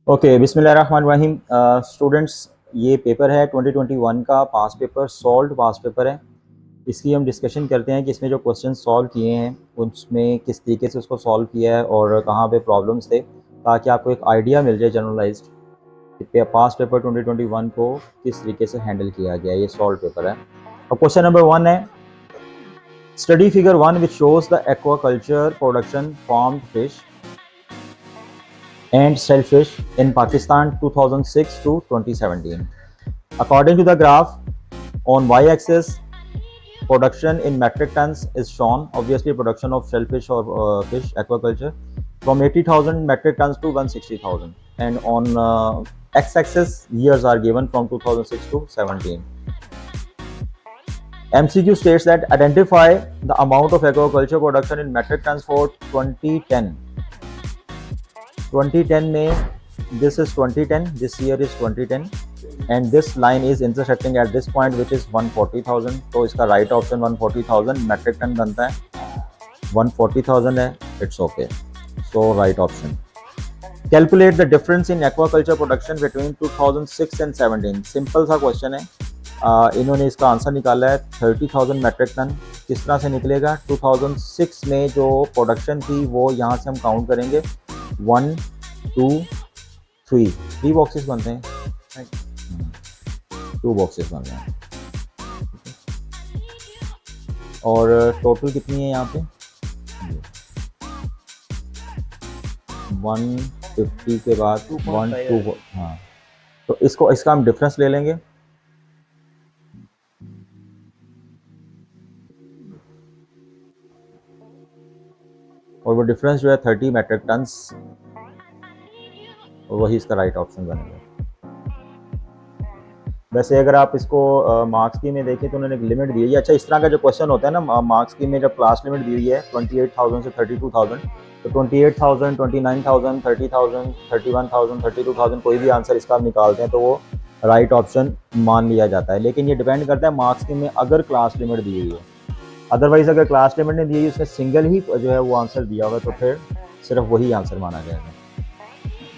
Okay बिस्मिल्लाहिर्रहमानिर्रहीम students, ये paper है 2021 का पास पेपर, सॉल्व पास पेपर है। इसकी हम डिस्कशन करते हैं कि इसमें जो क्वेश्चन सॉल्व किए हैं उसमें किस तरीके से उसको सॉल्व किया है और कहाँ पे प्रॉब्लम्स थे, ताकि आपको एक आइडिया मिल जाए जनरलाइज्ड कि पास पेपर 2021 को किस तरीके से हैंडल किया गया। ये सॉल्व पेपर है और क्वेश्चन नंबर 1 है, study figure 1 which shows the aquaculture production farmed fish and shellfish in Pakistan 2006 to 2017. According to the graph, on y-axis, production in metric tons is shown. Obviously, production of shellfish or fish aquaculture from 80,000 metric tons to 160,000. And on x-axis, years are given from 2006 to 17. MCQ states that identify the amount of aquaculture production in metric tons for 2010. 2010 में this is 2010, this year is 2010 and this line is intersecting at this point which is 140,000. तो इसका right option 140,000 metric ton बनता है, 140,000 है, it's okay. So right option. Calculate the difference in aquaculture production between 2006 and 17. Simple सा question है। इन्होंने इसका answer निकाला है 30,000 मेट्रिक टन। किस तरह से निकलेगा? 2006 में जो प्रोडक्शन थी वो यहाँ से हम काउंट करेंगे, 1 2 3 बॉक्सेस बनते हैं, 2 बॉक्सेस बन रहे हैं और टोटल कितनी है यहाँ पे 150 के बाद 1 2, हाँ, तो इसका हम डिफरेंस ले लेंगे। और वो डिफरेंस जो है 30 मेट्रिक टन्स, और वही इसका राइट ऑप्शन बनेगा। वैसे अगर आप इसको मार्क्स की में देखें तो उन्होंने एक लिमिट दी है। अच्छा, इस तरह का जो क्वेश्चन होता है ना, मार्क्स की में जब क्लास लिमिट दी हुई है 28,000 से 32,000, तो 28,000, 29,000, 30,000, 31,000, 32,000 कोई भी आंसर इसका आप निकालते हैं तो वो राइट ऑप्शन मान लिया जाता है। लेकिन ये डिपेंड करता है मार्क्स की में अगर क्लास लिमिट दी हुई है। अदरवाइज अगर क्लास लिमिट ने दी है, उसने सिंगल ही जो है वो आंसर दिया हुआ, तो फिर सिर्फ वही आंसर माना जाएगा।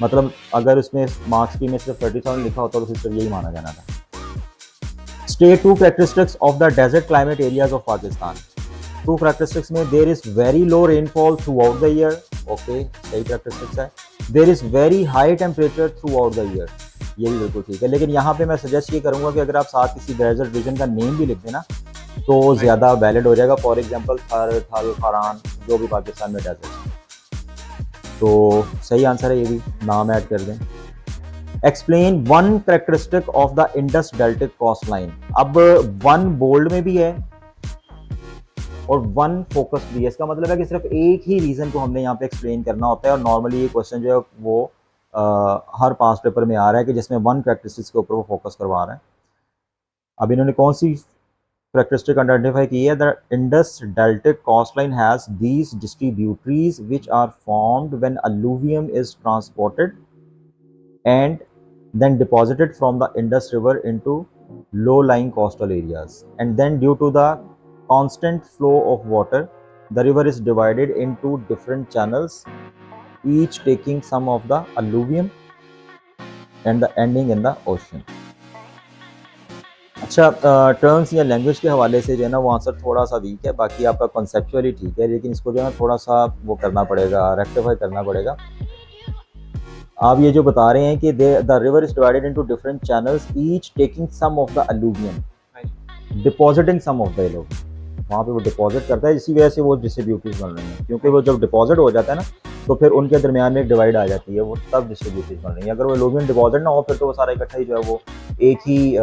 मतलब अगर उसमें मार्क्स की में सिर्फ 30,000 लिखा होता तो फिर सिर्फ यही माना जाना था। State 2 characteristics of the desert climate areas of Pakistan. 2 characteristics में there is very low rainfall throughout the year. Okay, सही कैरेक्टरिस्टिक्स है। There is very high temperature throughout the year, ये भी बिल्कुल ठीक है। लेकिन यहाँ पे मैं सजेस्ट ये करूँगा कि अगर आप साथ किसी डेजर्ट रीजन का नेम भी लिख देना तो ज़्यादा वैलिड हो जाएगा। फॉर एग्जांपल थर, थल, फरान, जो भी पाकिस्तान में डेजर्ट है, तो सही आंसर है ये भी, नाम ऐड कर दें। Explain 1 characteristic of the Indus deltaic coast line. अब 1 बोल्ड में भी है और 1 फोकस भी है। इसका मतलब है कि सिर्फ एक ही रीजन को हमने यहाँ पे एक्सप्लेन करना होता है। और नॉर्मली ये क्वेश्चन जो है वो हर पास पेपर में आ रहा है कि जिसमें 1 कैरेक्टरिस्टिक्स के ऊपर वो फोकस करवा रहा है। अब इन्होंने कौन सी characteristic identify की है? The Indus Deltic coastline has these distributaries which are formed when alluvium is transported and then deposited from the Indus River into low-lying coastal areas, and then due to the constant flow of water, the river is divided into different channels, each taking some of the alluvium and the ending in the ocean. अच्छा, terms या language के हवाले से जो है ना वो answer थोड़ा सा वीक है। बाकी आपका कॉन्सेप्चुअली ठीक है, लेकिन इसको जो है थोड़ा सा वो करना पड़ेगा, रेक्टिफाई करना पड़ेगा। आप ये जो बता रहे हैं कि the river is divided into different channels, each taking some of the alluvium, depositing some of the alluvium, वहाँ पे वो डिपॉजिट करता है, इसी वजह से वो डिस्ट्रीब्यूटरीज बन रही हैं। क्योंकि वो जब डिपॉजिट हो जाता है ना तो फिर उनके दरमियान में एक डिवाइड आ जाती है, वो तब डिस्ट्रीब्यूटरीज बन रही है। अगर वो अलूवियम डिपॉजिट ना हो फिर तो वो सारा इकट्ठा ही जो है वो एक ही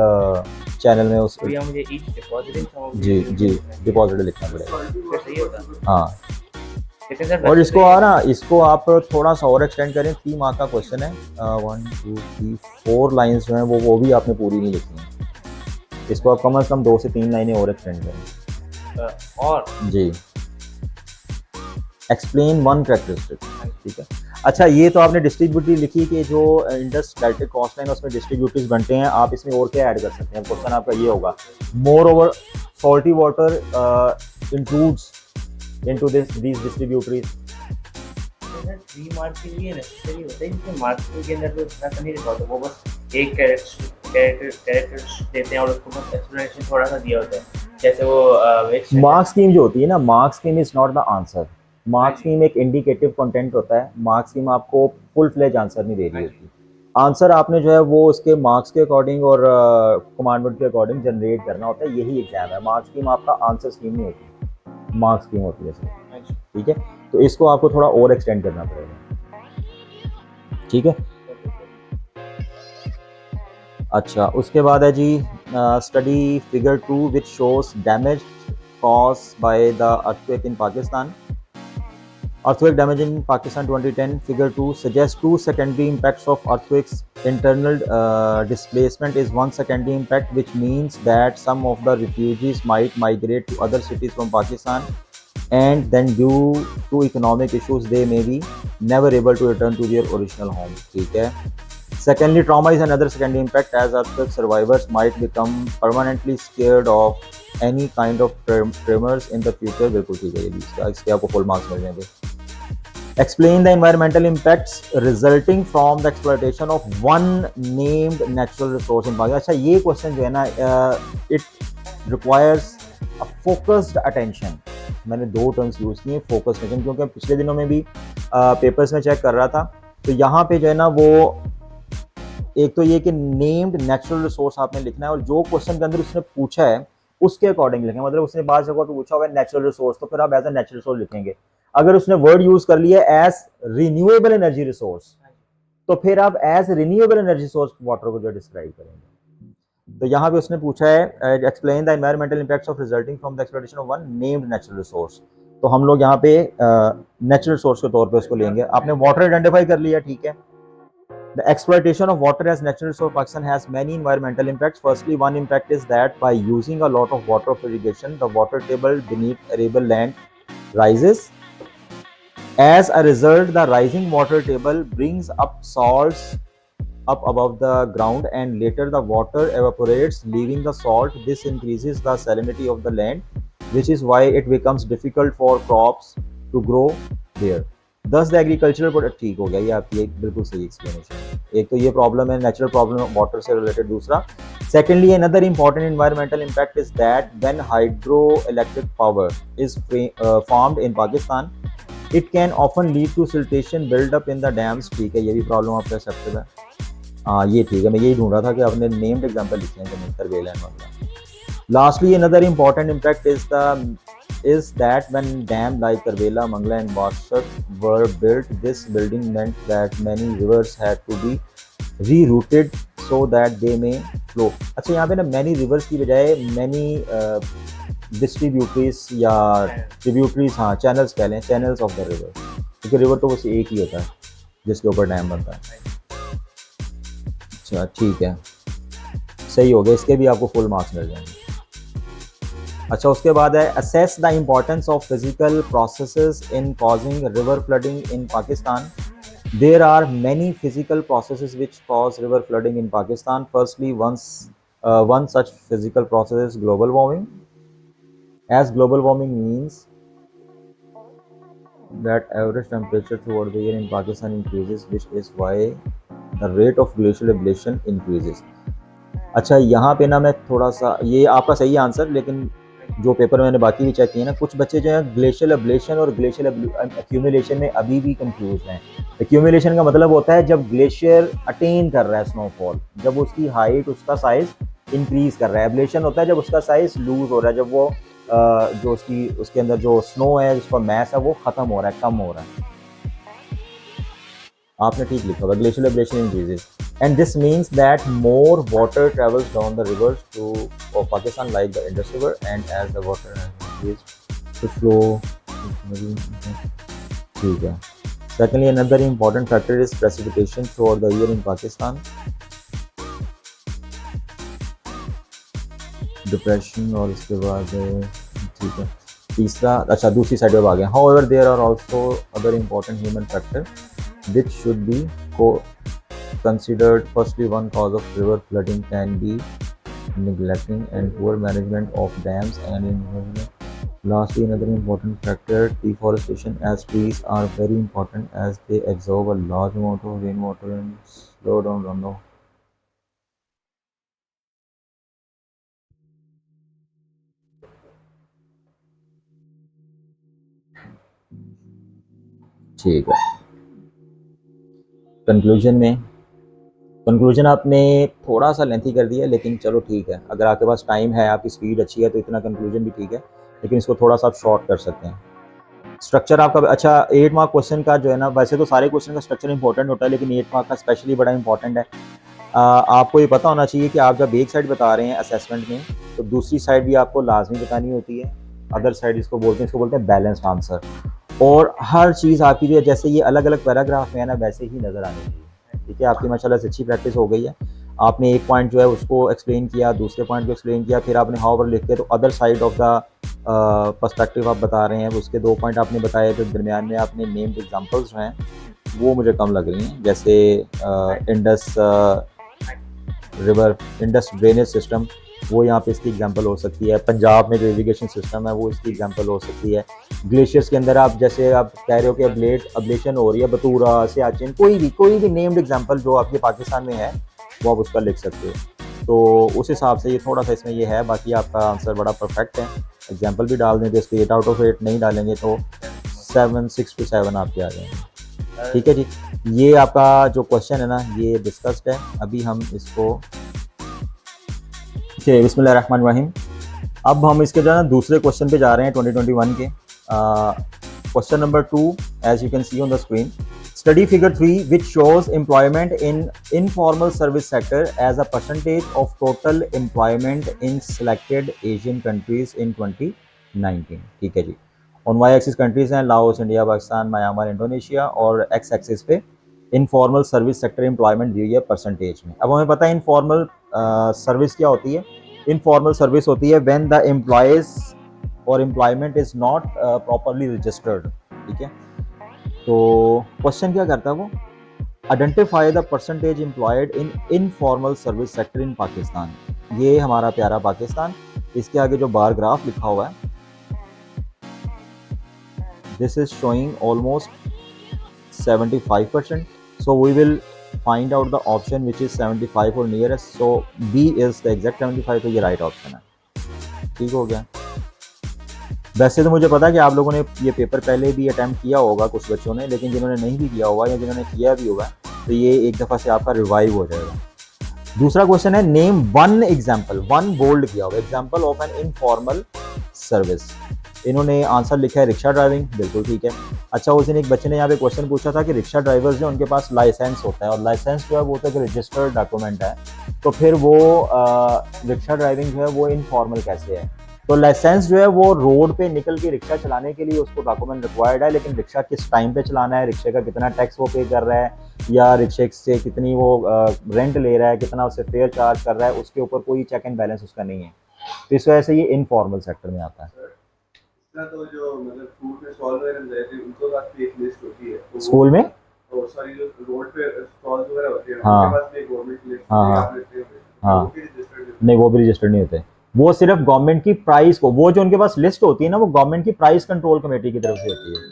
चैनल में उस मुझे ईच डिपॉजिटिंग जी डिपॉजिट लिखना पड़ेगा। सही होता। हाँ, और इसको आप थोड़ा सा और एक्सटेंड करें। 3 मार्क का क्वेश्चन है, 1 2 3 4 लाइंस जो हैं वो भी आपने पूरी नहीं लिखी हैं। इसको आप कम से कम 2 से 3 लाइनें और एक्सटेंड करें। और जी एक्सप्लेन 1 कैरेक्टरिस्टिक, ठीक है। अच्छा, ये तो आपने डिस्ट्रीब्यूटरी लिखी कि जो इंडस डेल्टिक कोस्ट लाइन उसमें डिस्ट्रीब्यूटरीज बनते हैं। आप इसमें और क्या ऐड कर सकते हैं? क्वेश्चन आपका ये होगा, more over salty water includes into these distributaries। अंदर 3 मार्क के लिए नेसेसरी होता है, क्योंकि मार्क्स के अंदर तो इतना तो नहीं लिखा होता, वो बस एक कैरेक्टर्स देते हैं और उसको बस एक्सप्लेनेशन थोड़ा सा दिया होता है, जैसे वो मार्क्स स्कीम जो होती है ना, marks scheme is not the answer. Marks हाँ स्कीम एक इंडिकेटिव कंटेंट होता है। मार्क्स स्कीम आपको फुल फ्लेज आंसर नहीं दे रही हाँ होती। आंसर आपने जो है वो उसके मार्क्स के अकॉर्डिंग और कमांडमेंट के अकॉर्डिंग जनरेट करना होता है। यही एग्जाम है। मार्क्स स्कीम आपका आंसर स्कीम नहीं होती, मार्क्स स्कीम होती है सिर्फ। ठीक है, तो इसको आपको थोड़ा और एक्सटेंड करना पड़ेगा। ठीक है, अच्छा उसके बाद है जी study figure 2 which shows damage caused by the earthquake in Pakistan. Earthquake damage in Pakistan 2010 figure 2 suggests two secondary impacts of earthquakes. Internal displacement is one secondary impact, which means that some of the refugees might migrate to other cities from Pakistan, and then due to economic issues they may be never able to return to their original home. ठीक है, secondly, trauma is another secondary impact, as earthquake survivors might become permanently scared of any kind of tremors in the future. बिल्कुल ठीक है, ये भी इसके आपको full marks मिल जाएंगे। Explain the environmental impacts resulting from the exploitation of one named natural resource in Pakistan. अच्छा ये क्वेश्चन जो है ना, it requires a focused attention. मैंने दो टर्म्स यूज किए, फोकस्ड अटेंशन, क्योंकि पिछले दिनों में भी पेपर्स में चेक कर रहा था, तो यहाँ पे जो है ना वो एक तो ये कि नेम्ड नेचुरल रिसोर्स आपने लिखना है, और जो क्वेश्चन के अंदर उसने पूछा है उसके अकॉर्डिंग लिखेंगे। मतलब उसने बात जगह पे पूछा हुआ है नेचुरल रिसोर्स, तो फिर आप एज अ नेचुरल रिसोर्स लिखेंगे। अगर उसने वर्ड यूज कर लिया एज रिन्यूएबल एनर्जी रिसोर्स, तो फिर आप as renewable energy source water को जो डिस्क्राइब करेंगे। तो यहाँ पे उसने पूछा है explain the environmental impacts of resulting from the exploitation of one named natural resource. तो हम लोग यहाँ पे नेचुरल रिसोर्स के तौर पे उसको लेंगे। आपने वाटर आइडेंटिफाई कर लिया, ठीक है। The exploitation of water as natural resource Pakistan has many environmental impacts. Firstly, one impact is that by using a lot of water for irrigation, the water table beneath arable land rises. As a result, the rising water table brings up salts up above the ground, and later the water evaporates, leaving the salt. This increases the salinity of the land, which is why it becomes difficult for crops to grow there. Thus the agricultural product। ठीक हो गया, ये आपकी एक बिल्कुल सही explanation. एक तो ये प्रॉब्लम है नेचुरल प्रॉब्लम वाटर से रिलेटेड। दूसरा, secondly, another important environmental impact is that when hydroelectric power is formed in Pakistan, it can often lead to siltation build up in the dams। ठीक है, ये भी प्रॉब्लम आपका acceptable है। हाँ ये ठीक है, मैं यही ढूंढ रहा था कि आपने नेम्ड एग्जांपल लिखे हैं जमीन Tarbela and Mangla. Lastly, another important impact is that when dams like Karbela, Mangla and Bashat were built, this building meant that many rivers had to be rerouted so that they may flow। अच्छा यहाँ पे ना many rivers की बजाय many distributaries या tributaries, हाँ channels कह लें, चैनल्स ऑफ द रिवर, क्योंकि रिवर तो बस एक ही होता है जिसके ऊपर डैम बनता है। अच्छा ठीक है, सही हो गया, इसके भी आपको फुल मार्क्स मिल जाएंगे। अच्छा उसके बाद है assess the importance of physical processes in causing river flooding in Pakistan. There are many physical processes which cause river flooding in Pakistan. Firstly, one such physical process is global warming. As global warming means that average temperature throughout the year in Pakistan increases, which is why the rate of glacial ablation increases। अच्छा यहाँ पे ना मैं थोड़ा सा, ये आपका सही आंसर, लेकिन जो पेपर मैंने बाकी भी चेक किए ना, कुछ बच्चे जो हैं ग्लेशियल एब्लेशन और ग्लेशियल एक्यूमुलेशन में अभी भी कंफ्यूज हैं। एक्यूमुलेशन का मतलब होता है जब ग्लेशियर अटेन कर रहा है स्नोफॉल, जब उसकी हाइट, उसका साइज इंक्रीज कर रहा है। एब्लेशन होता है जब उसका साइज लूज हो रहा है, जब वो जो उसके अंदर जो स्नो है, उसका मैस है, वो खत्म हो रहा है, कम हो रहा है। आपने ठीक लिखा होगा, glacial ablation increases, and this means that more water travels down the rivers of Pakistan like the Indus River, and as the water increases to flow। ठीक है। Secondly, another important factor is precipitation throughout the year in Pakistan। Depression, और इसके बाद ठीक है तीसरा, अच्छा दूसरी साइड पे आ गया। However, there are also other important human factors which should be considered। Firstly, one cause of river flooding can be neglecting and poor management of dams and environment। Lastly, another important factor, deforestation, as trees are very important as they absorb a large amount of rainwater and slow down runoff. ठीक है, conclusion आपने थोड़ा सा lengthy कर दिया, लेकिन चलो ठीक है, अगर आपके पास टाइम है, आपकी स्पीड अच्छी है, तो इतना कंक्लूजन भी ठीक है, लेकिन इसको थोड़ा सा आप शॉर्ट कर सकते हैं। स्ट्रक्चर आपका अच्छा, 8 मार्क क्वेश्चन का जो है ना, वैसे तो सारे क्वेश्चन का स्ट्रक्चर इंपॉर्टेंट होता है, लेकिन 8 मार्क का स्पेशली बड़ा इंपॉर्टेंट है। आपको ये पता होना चाहिए कि आप जब एक साइड बता रहे हैं असेसमेंट में, तो दूसरी साइड भी आपको लाजमी बतानी होती है। अदर साइड इसको बोलते हैं बैलेंस्ड आंसर। और हर चीज़ आपकी जो है, जैसे ये अलग अलग पैराग्राफ में है ना, वैसे ही नज़र आनी चाहिए। ठीक है, आपकी माशाल्लाह से अच्छी प्रैक्टिस हो गई है। आपने एक पॉइंट जो है उसको एक्सप्लेन किया, दूसरे पॉइंट को एक्सप्लेन किया, फिर आपने हाउ पर लिख के, तो other side of the perspective आप बता रहे हैं, उसके 2 पॉइंट आपने बताए, तो दरमियान में आपने नेम्ड एग्जांपल्स जो हैं वो मुझे कम लग रही हैं, जैसे Indus river, Indus drainage system, वो यहाँ पे इसकी एग्जांपल हो सकती है। पंजाब में जो इरिगेशन सिस्टम है वो इसकी एग्जांपल हो सकती है। ग्लेशियर्स के अंदर आप जैसे आप कह रहे हो कि अब्लेशन हो रही है, बतूरा, सियाचिन, कोई भी नेम्ड एग्जांपल जो आपके पाकिस्तान में है वो आप उसका लिख सकते हो। तो उस हिसाब से ये थोड़ा सा इसमें ये है, बाकी आपका आंसर बड़ा परफेक्ट है। एग्जाम्पल भी डाल दें तो इसको 8 आउट ऑफ 8, नहीं डालेंगे तो 7, 6 to 7 आपके आ जाएंगे। ठीक है जी, ये आपका जो क्वेश्चन है ना ये डिस्कस्ड है। अभी हम इसको, ठीक, बिस्मिल्लाहिर्रहमानिर्रहीम। अब हम इसके जो है ना दूसरे क्वेश्चन पे जा रहे हैं 2021 के। Question number 2, as you can see on the screen, study figure 3 which shows employment in informal service sector as a percentage of total employment in selected Asian countries in 2019। ठीक है जी, ऑन वाई एक्सिस कंट्रीज हैं Laos, India, Pakistan, Myanmar, Indonesia, और x axis पे informal service sector employment दी हुई है percentage में। अब हमें पता है इनफॉर्मल सर्विस क्या होती है। इनफॉर्मल सर्विस होती है व्हेन द एम्प्लॉयज और employment is not properly registered. ठीक है, तो क्वेश्चन क्या करता है वो, identify the percentage employed in informal service sector in Pakistan. ये हमारा प्यारा पाकिस्तान, इसके आगे जो बार ग्राफ लिखा हुआ है, this is showing almost 75%, so we will find out the option which is 75 or nearest, so B is the exact 75, तो ये राइट ऑप्शन है। ठीक हो गया। वैसे तो मुझे पता है कि आप लोगों ने ये पेपर पहले भी अटैम्प्ट किया होगा कुछ बच्चों ने, लेकिन जिन्होंने नहीं भी किया होगा या जिन्होंने किया भी होगा तो ये एक दफ़ा से आपका रिवाइव हो जाएगा। दूसरा क्वेश्चन है, name one example, one bold किया हुआ example of an informal service. इन्होंने आंसर लिखा है रिक्शा ड्राइविंग, बिल्कुल ठीक है। अच्छा, उस दिन एक बच्चे ने यहाँ पे क्वेश्चन पूछा था कि रिक्शा ड्राइवर्स जो उनके पास लाइसेंस होता है, और लाइसेंस जो है वो तो एक रजिस्टर्ड डॉक्यूमेंट है, तो फिर वो रिक्शा ड्राइविंग जो है वो इनफॉर्मल कैसे है। तो लाइसेंस जो है वो रोड पे निकल के रिक्शा चलाने के लिए उसको डॉक्यूमेंट रिक्वायर्ड है, लेकिन रिक्शा किस टाइम पे चलाना है, रिक्शे का कितना टैक्स वो पे कर रहा है, या रिक्शे से कितनी वो रेंट ले रहा है, कितना उससे फेयर चार्ज कर रहा है, उसके ऊपर कोई चेक एंड बैलेंस उसका नहीं है। तो इस वजह से ये इनफॉर्मल सेक्टर में आता है। तो जो मतलब फूड में स्टॉल वगैरह रहते हैं उनके पास भी एक लिस्ट होती है, तो स्कूल में और सॉरी जो रोड पे स्टॉल्स वगैरह होते हैं हाँ। उनके पास भी एक गवर्नमेंट लिस्ट हाँ, होती है, हाँ। आप लेते हो हाँ। वो भी रजिस्टर्ड नहीं, वो भी रजिस्टर्ड नहीं होते, वो सिर्फ गवर्नमेंट की प्राइस को, वो जो उनके पास लिस्ट होती है ना, वो गवर्नमेंट की प्राइस कंट्रोल कमेटी की तरफ से होती है।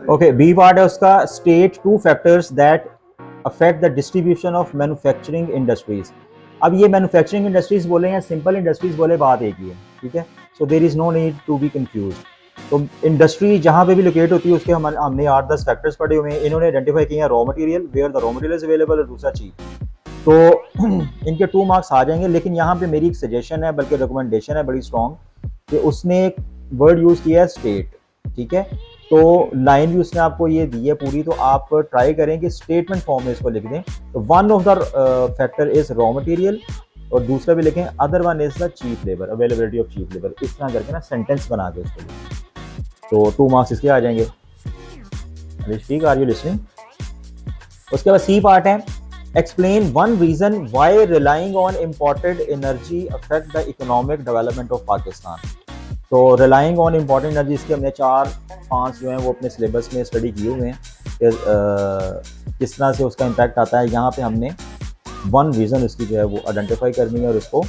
ओके, बी पार्ट है उसका, state 2 factors that affect the distribution of manufacturing industries. अब ये मैन्युफैक्चरिंग इंडस्ट्रीज बोले या सिंपल इंडस्ट्रीज बोले, बात एक ही है। ठीक है, so there is no need to be confuse. तो इंडस्ट्री जहाँ पे भी लोकेट होती है उसके हमने 8-10 फैक्टर्स पढ़े हुए हैं। इन्होंने आइडेंटिफाई किए हैं raw material, where the raw material is available, और दूसरा चीप। तो इनके 2 मार्क्स आ जाएंगे, लेकिन यहाँ पे मेरी एक सजेशन है, बल्कि रिकमेंडेशन है बड़ी स्ट्रॉन्ग, कि उसने एक वर्ड यूज़ किया है स्टेट। ठीक है, तो लाइन भी उसने आपको ये दी है पूरी, तो आप ट्राई करें कि स्टेटमेंट फॉर्म में इसको लिख दें। तो one of the factor is raw material, और दूसरा भी लिखें other one is the cheap labour, availability of cheap labour. इस तरह करके ना सेंटेंस बना के इसको लिखें, तो 2 मार्क्स इसके आ जाएंगे। ऋषिक, आर यू लिसनिंग? उसके बाद सी पार्ट है, explain one reason why relying on imported energy affect the economic development of Pakistan. तो रिलाइंग ऑन इम्पोर्टेंट एनर्जी, इसके हमने 4-5 जो हैं वो अपने सिलेबस में स्टडी किए हुए हैं कि किस तरह से उसका इम्पैक्ट आता है। यहाँ पे हमने वन रीज़न उसकी जो है वो आइडेंटिफाई करनी है और उसको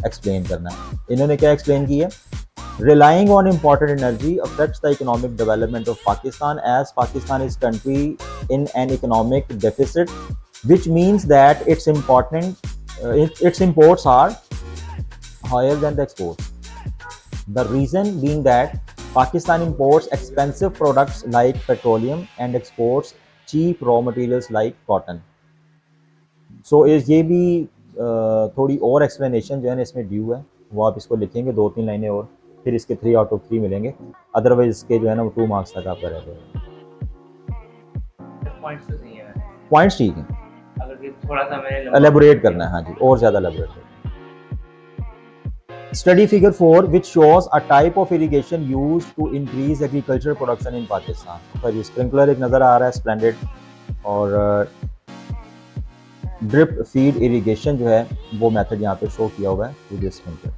एक्सप्लेन करना है। इन्होंने क्या एक्सप्लेन की है? Relying on imported energy affects the economic development of Pakistan as Pakistan is country in an economic deficit, which means that its imports are higher than the exports. The reason being that Pakistan imports expensive products like petroleum and exports cheap raw materials like cotton. So ये भी थोड़ी और explanation जो है ना इसमें due है, वो आप इसको लिखेंगे 2-3 लाइनें और, फिर इसके 3 आउट ऑफ 3 मिलेंगे, अदरवाइज इसके जो है ना वो 2 मार्क्स तक आपका रह जाएगा। पॉइंट्स तो सही है, पॉइंट्स ठीक हैं, अगर कि थोड़ा सा मैंने एलेबोरेट करना है, हाँ जी, और ज़्यादा एलेबोरेट करना है। Study figure 4 which shows a type of irrigation used to increase agricultural production in Pakistan। पर ये स्प्रिंकलर एक नज़र आ रहा है स्प्लेंडेड, और ड्रिप फीड इरिगेशन जो है वो मेथड यहाँ पे शो किया हुआ है through this sprinkler.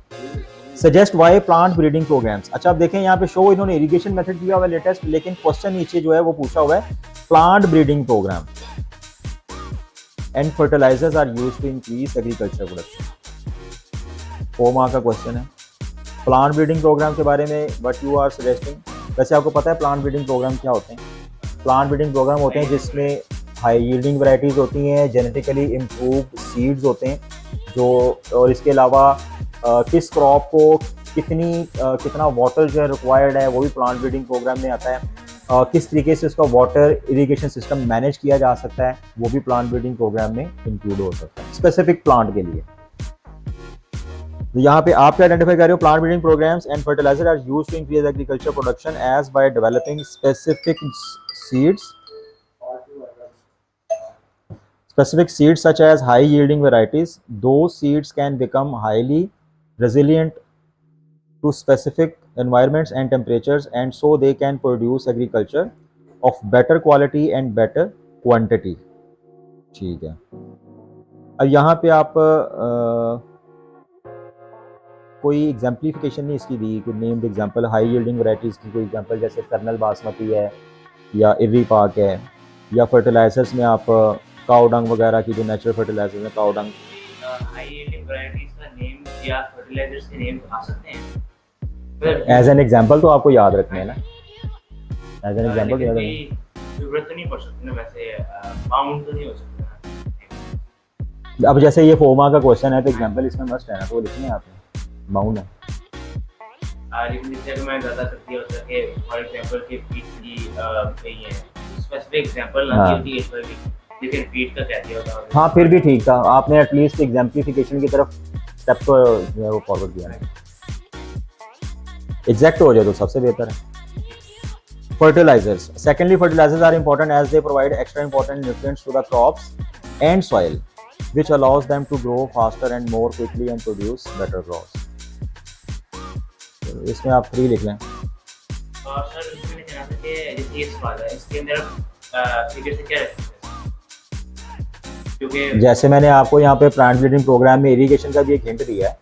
Suggest why plant breeding programs. अच्छा आप देखें यहाँ पे शो इन्होंने इरिगेशन मेथड किया हुआ है लेटेस्ट, लेकिन क्वेश्चन नीचे जो है वो पूछा हुआ है plant breeding program and fertilizers are used to increase agriculture production. 4 mark का क्वेश्चन है प्लांट ब्रीडिंग प्रोग्राम के बारे में, बट यू आर सजेस्टिंग। वैसे आपको पता है प्लांट ब्रीडिंग प्रोग्राम क्या होते हैं? प्लांट ब्रीडिंग प्रोग्राम होते हैं जिसमें हाई यील्डिंग वैराइटीज़ होती हैं, जेनेटिकली इम्प्रूव्ड सीड्स होते हैं जो, और इसके अलावा किस क्रॉप को कितना वाटर जो है रिक्वायर्ड है वो भी प्लांट ब्रीडिंग प्रोग्राम में आता है। किस तरीके से उसका वाटर इरिगेशन सिस्टम मैनेज किया जा सकता है वो भी प्लांट ब्रीडिंग प्रोग्राम में इंक्लूड हो सकता है स्पेसिफिक प्लांट के लिए। तो यहाँ पे आप क्या आइडेंटिफाई कर रहे हो? Plant breeding programs and fertilizer are used to increase agriculture production as by developing specific seeds such as high yielding varieties. Those seeds can become highly resilient to specific environments and temperatures, and so they can produce agriculture of better quality and better quantity. ठीक है, अब यहाँ पे आप कोई एग्जाम्पलीफिकेशन नहीं इसकी दी, कोई named example high yielding varieties की कोई एग्जाम्पल, जैसे कर्नल बासमती है या इर्री पाक है, या फर्टिलाइजर्स में आप काउ डंग वगैरह की जो नेचुरल फर्टिलाइजर्स हैं, cow dung. High yielding varieties का नेम या फर्टिलाइजर्स के नेम आ सकते हैं एज एन एग्जांपल तो आपको याद रखने हैं ना, एज एन एग्जांपल याद रखने, जरूरत तो नहीं पड़ सकती ना, वैसे बाउंड तो नहीं हो सकता। अब जैसे ये फोमा का क्वेश्चन है तो एग्जांपल इसमें मस्ट है ना, तो लिखने आपने बाउंड है। लेकिन जैसे मैं ज़्यादा सकती हो सके फॉर एग्जांपल कि फीड की कही है स्पेसिफिक एग्जांपल ना दी होती है, लेकिन फीड का क्या दिया होगा। हाँ फिर भी ठीक था, आपने एटलीस्ट एग्जाम्पलिफिकेशन की तरफ स्टेप को जो है वो फॉरवर्ड किया है, एग्जैक्ट हो जाए तो सबसे बेहतर है। Fertilizers, secondly fertilizers are important as they provide extra important nutrients to the crops and soil which allows them to grow faster and more quickly and produce better crops. इसमें आप 3 लिख लें। और सर इसमें कहना था कि जैसे ये सवाल है इसके अंदर फिगर से क्या रखते हैं, क्योंकि जैसे मैंने आपको यहाँ पे प्लांट ब्रीडिंग प्रोग्राम में इरिगेशन का भी एक हिंट दिया है,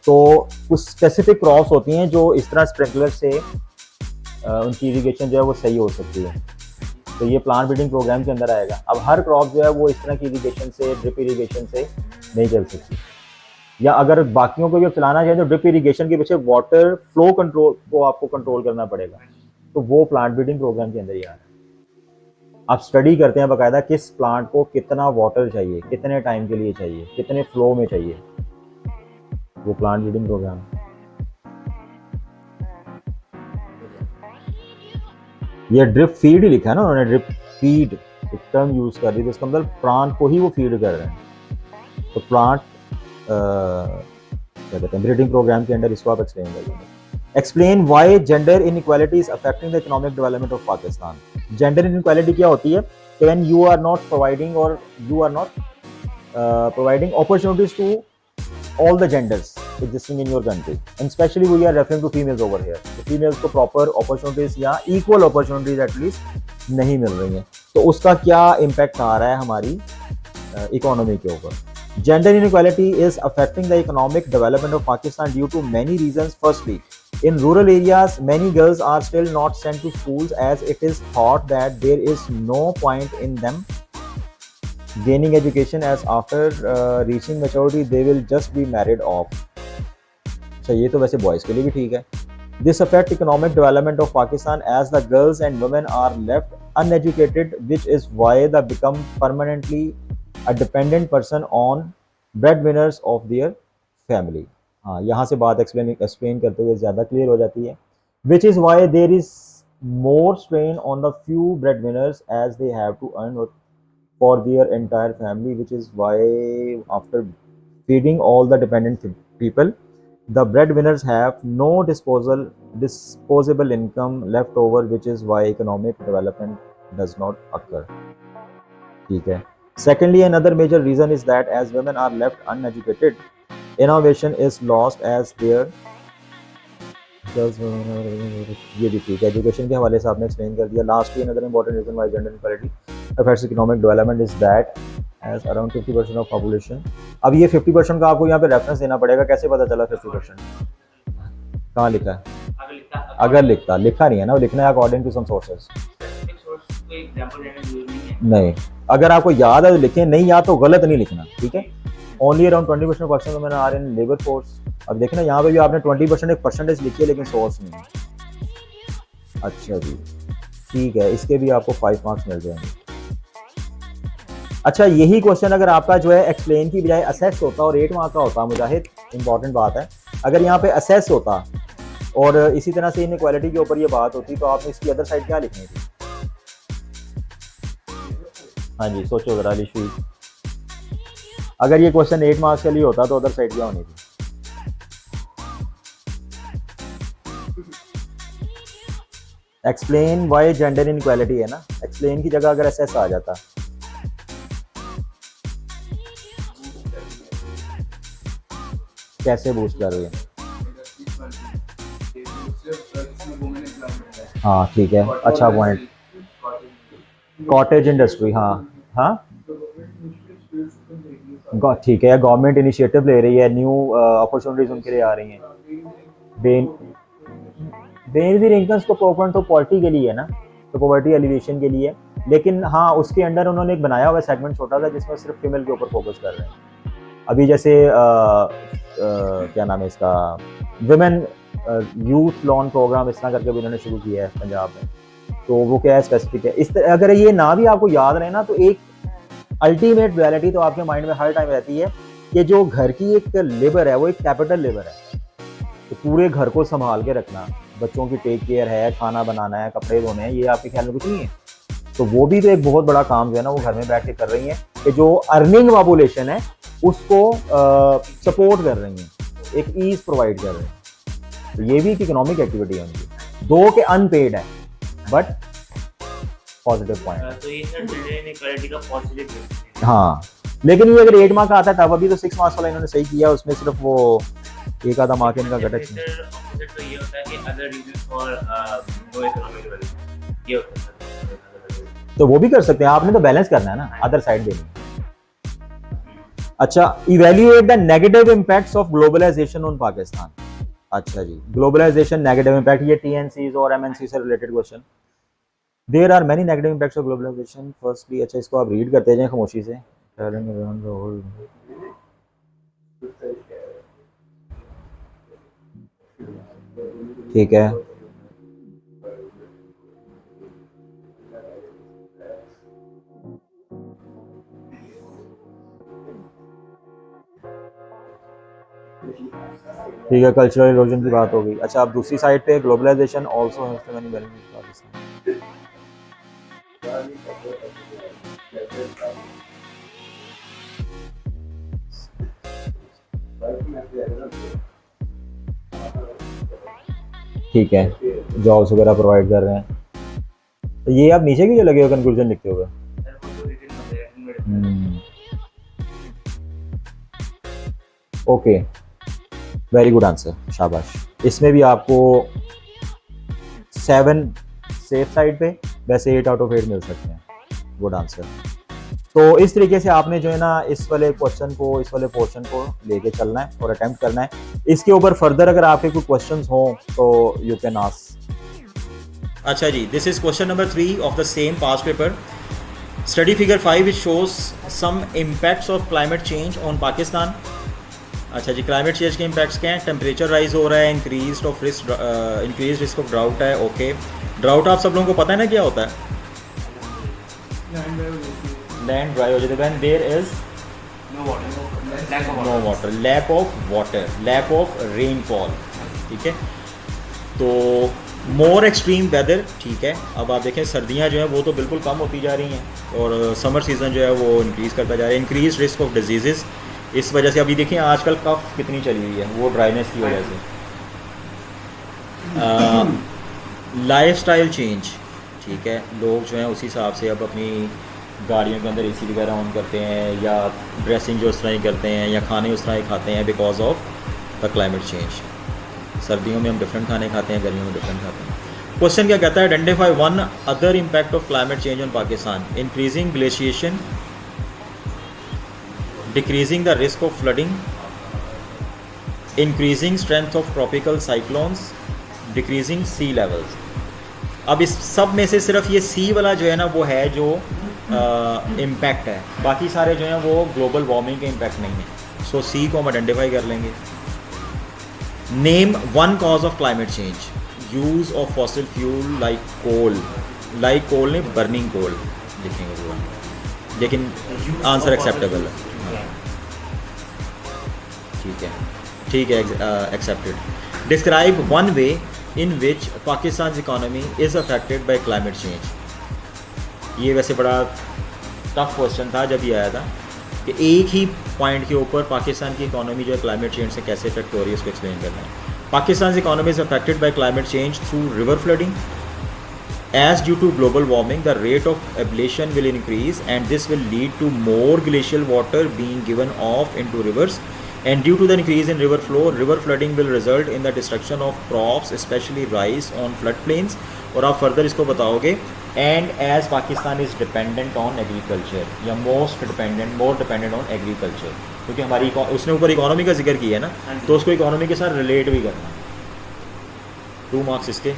तो कुछ स्पेसिफिक क्रॉप्स होती हैं जो इस तरह स्प्रिंकलर से उनकी इरिगेशन जो है वो सही हो सकती है, तो ये प्लांट ब्रीडिंग प्रोग्राम के अंदर आएगा। अब हर क्रॉप जो है वो इस तरह की इरिगेशन से, ड्रिप इरिगेशन से नहीं चल सकती, या अगर बाकियों को भी चलाना चाहिए तो ड्रिप इरिगेशन के पीछे वाटर फ्लो कंट्रोल को आपको कंट्रोल करना पड़ेगा, तो वो प्लांट ब्रीडिंग प्रोग्राम के अंदर ही आ रहा है। आप स्टडी करते हैं बाकायदा किस प्लांट को कितना वाटर चाहिए, कितने टाइम के लिए चाहिए, कितने फ्लो में चाहिए, वो प्लांट ब्रीडिंग प्रोग्राम। ये ड्रिप फीड ही लिखा है ना उन्होंने, ड्रिप फीड एक टर्म यूज कर दी, तो इसका मतलब प्लांट को ही वो फीड कर रहे हैं, तो प्लांट क्या कहते हैं ब्रीडिंग प्रोग्राम के अंदर इसको आप एक्सप्लेन करेंगे। Explain why gender inequality is affecting the economic development of Pakistan. Gender inequality क्या होती है? When you are not providing और you are not providing opportunities to all the genders existing in your country, and especially we are referring to females over here. तो females को proper opportunities या equal opportunities at least नहीं मिल रही हैं, तो उसका क्या impact आ रहा है हमारी economy के ऊपर? Gender inequality is affecting the economic development of Pakistan due to many reasons. Firstly, in rural areas, many girls are still not sent to schools as it is thought that there is no point in them gaining education as after reaching maturity they will just be married off. अच्छा ये तो वैसे boys के लिए भी ठीक है. This affect economic development of Pakistan as the girls and women are left uneducated, which is why they become permanently a dependent person on breadwinners of their family. हाँ यहाँ से बात explain करते हुए ज़्यादा clear हो जाती है. Which is why there is more strain on the few breadwinners as they have to earn for their entire family, which is why after feeding all the dependent people, the breadwinners have no disposable income left over, which is why economic development does not occur. ठीक है. Secondly, another major reason is that as women are left uneducated, innovation is lost as their ये भी ठीक है. Education के हवाले से आपने एक्सप्लेन कर दिया. Lastly another important reason why gender inequality affects economic development is that as around 50% of population. अब ये 50% का आपको यहाँ पे रेफरेंस देना पड़ेगा. कैसे पता चला 50%? कहाँ लिखा है? अगर लिखा नहीं है ना, लिखना है अकॉर्डिंग टू सम सोर्सेज. नहीं, अगर आपको याद है तो लिखें, नहीं याद तो गलत नहीं लिखना. ठीक है. ओनली अराउंड 20% पर्सन मैंने आर इन लेबर फोर्स. अब देखना यहाँ पे भी आपने 20% एक परसेंटेज लिखी है लेकिन सोर्स नहीं है. अच्छा जी ठीक है, इसके भी आपको 5 मार्क्स मिल जाएंगे. अच्छा यही क्वेश्चन अगर आपका जो है एक्सप्लेन की बजाय असेस होता और 8 मार्क का होता मुजाहिद, इंपॉर्टेंट बात है, अगर यहाँ पे असेस होता और इसी तरह से इनइक्वालिटी के ऊपर ये बात होती तो आपने इसकी अदर साइड क्या लिखनी थी? हाँ जी सोचो जरा अली. अगर ये क्वेश्चन 8 मार्क्स के लिए होता तो अदर साइड क्या होनी थी? एक्सप्लेन वाई जेंडर इनइक्वालिटी है ना, एक्सप्लेन की जगह अगर एसएस आ जाता. कैसे बूस्ट कर रही है? हाँ ठीक है, अच्छा पॉइंट. Cottage industry. हाँ हाँ ठीक है, गवर्नमेंट इनिशिएटिव ले रही है, न्यू अपॉर्चुनिटीज उनके लिए आ रही हैं. बेनजीर इनकम्स को प्रोपोन तो पॉवर्टी के लिए है ना, तो पॉवर्टी एलिवेशन के लिए. लेकिन हाँ उसके अंडर उन्होंने एक बनाया हुआ सेगमेंट छोटा सा जिसमें सिर्फ फीमेल के ऊपर फोकस कर रहे हैं. अभी जैसे क्या नाम है इसका, विमेन यूथ लोन प्रोग्राम इस तरह करके भी उन्होंने शुरू किया है पंजाब में. तो वो क्या है स्पेसिफिक है. अगर ये ना भी आपको याद रहे ना तो एक अल्टीमेट रियलिटी तो आपके माइंड में हर टाइम रहती है कि जो घर की एक लेबर है वो एक कैपिटल लेबर है. तो पूरे घर को संभाल के रखना, बच्चों की टेक केयर है, खाना बनाना है, कपड़े धोने हैं, ये आपके ख्याल में कुछ नहीं है. तो वो भी तो एक बहुत बड़ा काम जो है ना वो घर में बैठ के कर रही हैं कि जो अर्निंग पॉपुलेशन है उसको सपोर्ट कर रही हैं, एक ईज प्रोवाइड कर रहे हैं. तो ये भी एक इकोनॉमिक एक्टिविटी है उनकी, दो के अनपेड है बट पॉजिटिव पॉइंट. तो ये सर जेंडर इनइक्वालिटी का पॉजिटिव है. हाँ लेकिन ये अगर 8 मार्क का आता है तब अभी तो 6 मार्क्स वाला इन्होंने सही किया, उसमें सिर्फ वो एक आधा मार्क इनका घटक. तो ये होता है कि other reason for no economic development ये होता है. तो वो भी कर सकते हैं, आपने तो बैलेंस करना है ना, अदर साइड देनी है. अच्छा, evaluate the negative impacts of globalization on Pakistan. अच्छा जी, ग्लोबलाइजेशन नेगेटिव इंपैक्ट, ये टीएनसीज और एमएनसी से related question. There are many negative impacts of globalization. Firstly अच्छा इसको आप रीड करते जाएं खामोशी से. ठीक है. ठीक है, कल्चरल इरोजन की बात हो गई. अच्छा अब दूसरी साइड पे globalization also has to many benefits for Pakistan. ठीक है, जॉब्स वगैरह प्रोवाइड कर रहे हैं. तो ये आप नीचे क्यों लगे हो कंक्लूजन लिखते हुए? ओके, वेरी गुड आंसर, शाबाश. इसमें भी आपको 7 सेफ साइड पे, वैसे 8 आउट ऑफ 8 मिल सकते हैं. Good answer. तो इस तरीके से आपने जो है ना इस वाले क्वेश्चन को, इस वाले पोर्शन को लेके चलना है और अटेम्प्ट करना है. इसके ऊपर फर्दर अगर आपके कोई क्वेश्चंस हों तो यू कैन आस्क. अच्छा जी, this is question number 3 of the same past paper. Study figure 5 it shows some impacts of climate change on Pakistan. अच्छा जी, क्लाइमेट चेंज के इम्पैक्ट्स क्या हैं? टेम्परेचर राइज हो रहा है, इंक्रीज रिस्क ऑफ ड्राउट है। ओके, ड्राउट आप सब लोगों को पता है ना क्या होता है? लैंड ड्राई हो जाती है when there is no water, lack of water, lack of rainfall. ठीक है, तो मोर एक्सट्रीम वेदर। ठीक है, अब आप देखें सर्दियां जो हैं वो तो बिल्कुल कम होती जा रही हैं और समर सीज़न जो है वो इंक्रीज़ करता जा रहा है। इंक्रीज रिस्क ऑफ डिजीज़, इस वजह से अभी देखिए आजकल कफ कितनी चली हुई है, वो ड्राइनेस की वजह से। Lifestyle change. ठीक है, लोग जो हैं उसी हिसाब से अब अपनी गाड़ियों के अंदर एसी वगैरह ऑन करते हैं या ड्रेसिंग जो उस तरह ही करते हैं या खाने उस तरह ही खाते हैं because of the climate change. सर्दियों में हम डिफरेंट खाने खाते हैं, गर्मियों में डिफरेंट खाते हैं। क्वेश्चन क्या कहता है? Identify one other impact of climate change on Pakistan. Increasing glaciation, decreasing the risk of flooding, increasing strength of tropical cyclones, decreasing sea levels. अब इस सब में से सिर्फ ये सी वाला जो है ना वो है जो इम्पैक्ट है, बाकी सारे जो हैं वो ग्लोबल वार्मिंग के इम्पैक्ट नहीं है। सो सी को हम आइडेंटिफाई कर लेंगे। Name one cause of climate change, use of fossil fuel like coal, like coal ने बर्निंग कोल लिखेंगे पूरा, लेकिन आंसर एक्सेप्टेबल है। ठीक है, accepted. Describe one way in which Pakistan economy is affected by climate change. ये वैसे बड़ा टफ क्वेश्चन था जब ये आया था कि एक ही पॉइंट के ऊपर पाकिस्तान की इकानमी जो है क्लाइमेट चेंज से कैसे इफेक्ट हो रही है उसको एक्सप्लेन करना है। Pakistan economy is affected by climate change through river flooding. As due to global warming, the rate of ablation will increase and this will lead to more glacial water being given off into rivers. And due to the increase in river flow, river flooding will result in the destruction of crops, especially rice on floodplains. और आप further इसको बताओगे and as Pakistan is dependent on agriculture या more dependent on agriculture, क्योंकि हमारी उसने ऊपर economy का जिक्र किया है ना, तो उसको इकोनॉमी के साथ रिलेट भी करना है। 2 मार्क्स इसके।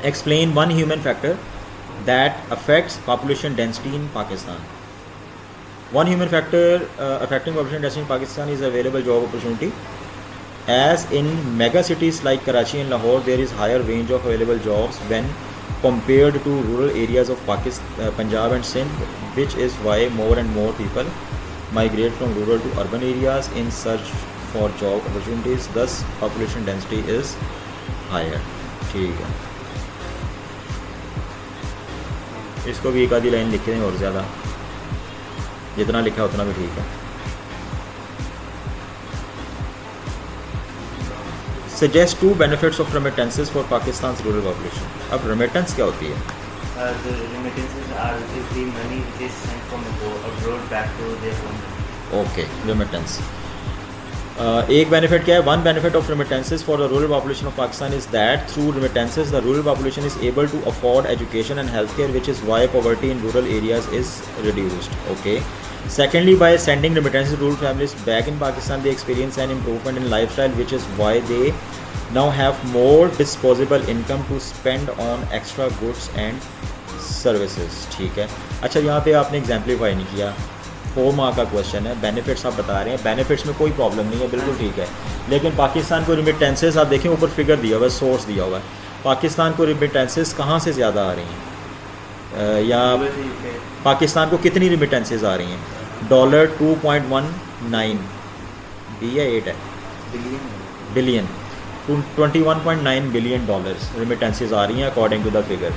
Explain one human factor that affects population density in Pakistan. One human factor affecting population density in Pakistan is available job opportunity. As in mega cities like Karachi and Lahore, there is higher range of available jobs when compared to rural areas of Pakistan, Punjab and Sindh, which is why more and more people migrate from rural to urban areas in search for job opportunities. Thus, population density is higher. ठीक है, इसको भी एक आधी line लिख दें और ज़्यादा, जितना लिखा उतना भी ठीक है। Suggest 2 benefits of remittances for Pakistan rural population. अब रेमिटेंस क्या होती है? The remittances are the money which is sent from abroad back to their home. Okay, remittance. एक बेनिफिट क्या है? One benefit of remittances for the rural population of Pakistan is that through remittances the rural population is able to afford education and health care, which is why poverty in rural areas is reduced. Okay, secondly by sending remittances rural families back in Pakistan they experience an improvement in life style, which is why they now have more disposable income to spend on extra goods and services. ठीक है, अच्छा यहाँ पे आपने exemplify नहीं किया। 4 mark का question है, बेनिफिट्स आप बता रहे हैं, बेनिफिट्स में कोई प्रॉब्लम नहीं है, बिल्कुल ठीक है। लेकिन पाकिस्तान को रिमिटेंसेस आप देखें ऊपर फिगर दिया हुआ है, सोर्स दिया हुआ है, पाकिस्तान को रिमिटेंसेस कहाँ से ज़्यादा आ रही हैं या पाकिस्तान को कितनी रिमिटेंसेस आ रही हैं? $2.19 बी है 8 है बिलियन, 21.9 बिलियन डॉलर्स रिमिटेंसेस आ रही हैं अकॉर्डिंग टू द फिगर।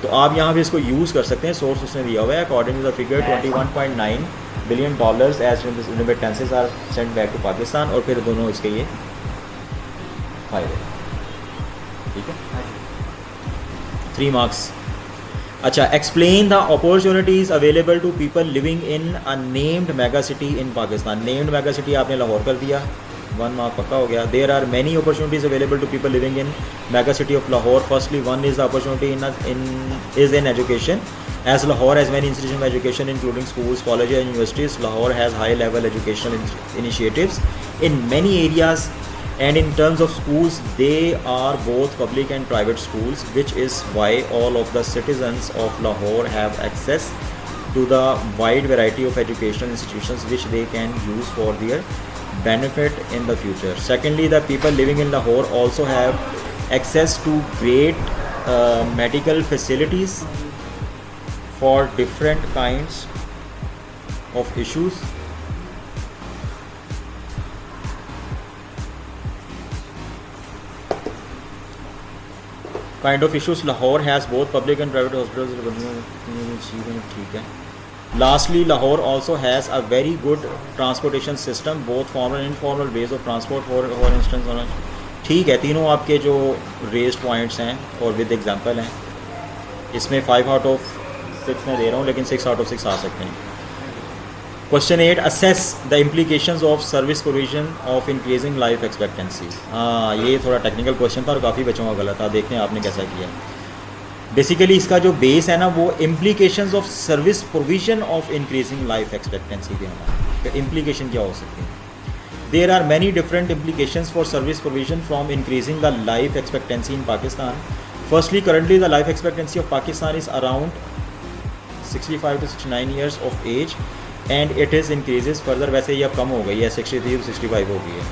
तो आप यहाँ भी इसको यूज़ कर सकते हैं, सोर्स उसने दिया हुआ है according to the figure 21.9 billion dollars as remittances are sent back to Pakistan, और फिर दोनों इसके ये फायदे। ठीक है, 3 मार्क्स। अच्छा, explain the opportunities available to people living in a named mega city in Pakistan. Named mega city आपने लाहौर कर दिया, 1 मार्क पक्का हो गया। There are many opportunities available to people living in mega city of Lahore. Firstly one is the opportunity in education, as Lahore has many institutions of education including schools, colleges and universities. Lahore has high level educational initiatives in many areas, and in terms of schools they are both public and private schools, which is why all of the citizens of Lahore have access to the wide variety of educational institutions which they can use for their benefit in the future. Secondly, the people living in Lahore also have access to great medical facilities for different kinds of issues. Lahore has both public and private hospitals. ठीक है. Lastly, Lahore also has a very good transportation system, both formal and informal ways of transport. For instance, ठीक है, तीनों आपके जो raised points हैं और with example हैं, इसमें 5 आउट ऑफ 6 मैं दे रहा हूँ, लेकिन 6 आउट ऑफ 6 आ सकते हैं. Question 8, assess the implications of service provision of increasing life expectancy. हाँ, ये थोड़ा टेक्निकल क्वेश्चन था और काफ़ी बच्चों का गलत था. देखते हैं आपने कैसा किया. बेसिकली इसका जो बेस है ना, वो implications of service provision of increasing life expectancy के होना. इम्प्लीकेशन क्या हो सकती है? There are many different implications for service provision from increasing the life expectancy in Pakistan. Firstly, currently the life expectancy of Pakistan is around 65 to 69 years of age and it is increases further. वैसे ये अब कम हो गई है, 63 to 65 हो गई है.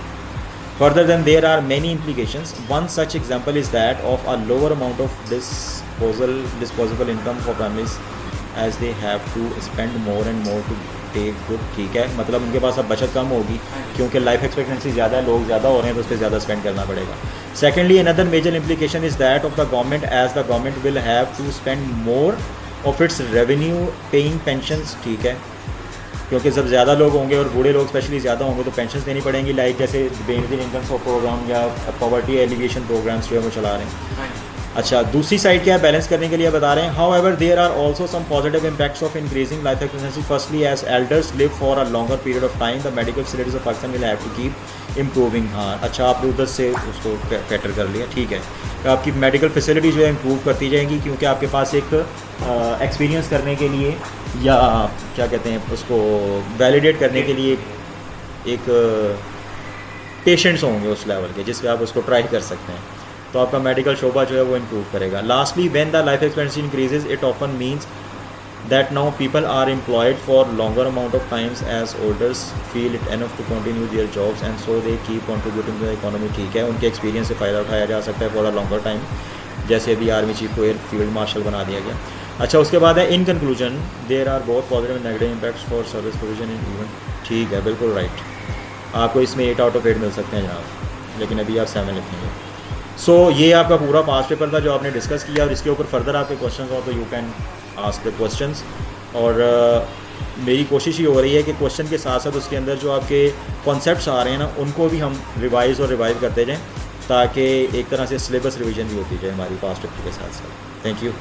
Further than there are many implications. One such example is that of a lower amount of disposable income for families as they have to spend more and more to take good. ठीक है, मतलब उनके पास अब बचत कम होगी क्योंकि life expectancy ज़्यादा है, लोग ज़्यादा हो रहे हैं, तो उस पर ज़्यादा स्पेंड करना पड़ेगा. Secondly, another major implication is that of the government, as the government will have to spend more of its revenue paying pensions. ठीक है, क्योंकि जब ज़्यादा लोग होंगे और बूढ़े लोग स्पेशली ज़्यादा होंगे तो पेंशन देनी पड़ेंगी, लाइक जैसे बेनिफिट इनकम सपोर्ट प्रोग्राम या पॉवर्टी एलिगेशन प्रोग्राम्स जो है वो चला रहे हैं. अच्छा, दूसरी साइड क्या है, बैलेंस करने के लिए बता रहे हैं. However there are also some positive impacts of increasing life expectancy. Firstly, as elders live for a longer period of time, the medical facilities of Pakistan will have to keep improving. हाँ, अच्छा, आपने उधर से उसको cater कर लिया. ठीक है, तो आपकी मेडिकल फैसिलिटी जो है इम्प्रूव करती जाएंगी क्योंकि आपके पास एक एक्सपीरियंस करने के लिए या क्या कहते हैं उसको वैलिडेट करने के लिए एक पेशेंट्स होंगे उस लेवल के जिस पे आप उसको ट्राई कर सकते हैं. तो आपका मेडिकल शोबा जो है वो इम्प्रूव करेगा. Lastly, when the life expectancy increases it often means that now people are employed for longer amount of times as olders feel it enough to continue their jobs and so they keep contributing to the economy. ठीक है, उनके experience से फ़ायदा उठाया जा सकता है for a longer time, जैसे अभी आर्मी चीफ को एयर फील्ड मार्शल बना दिया गया. अच्छा, उसके बाद है in conclusion there are both positive and negative impacts for service provision in event. ठीक है, बिल्कुल राइट. आपको इसमें 8 आउट ऑफ 8 मिल सकते हैं जनाब, लेकिन अभी आप 7 लिखेंगे. सो ये आपका पूरा पास्ट पेपर था जो आपने डिस्कस किया, और इसके ऊपर फर्दर आपके क्वेश्चन हो तो you can ask the questions. और मेरी कोशिश ये हो रही है कि क्वेश्चन के साथ साथ उसके अंदर जो आपके कॉन्सेप्ट्स आ रहे हैं ना, उनको भी हम रिवाइज़ और रिवाइव करते जाएं ताकि एक तरह से सिलेबस रिवीजन भी होती जाए हमारी पास्ट पेपर के साथ साथ. Thank you.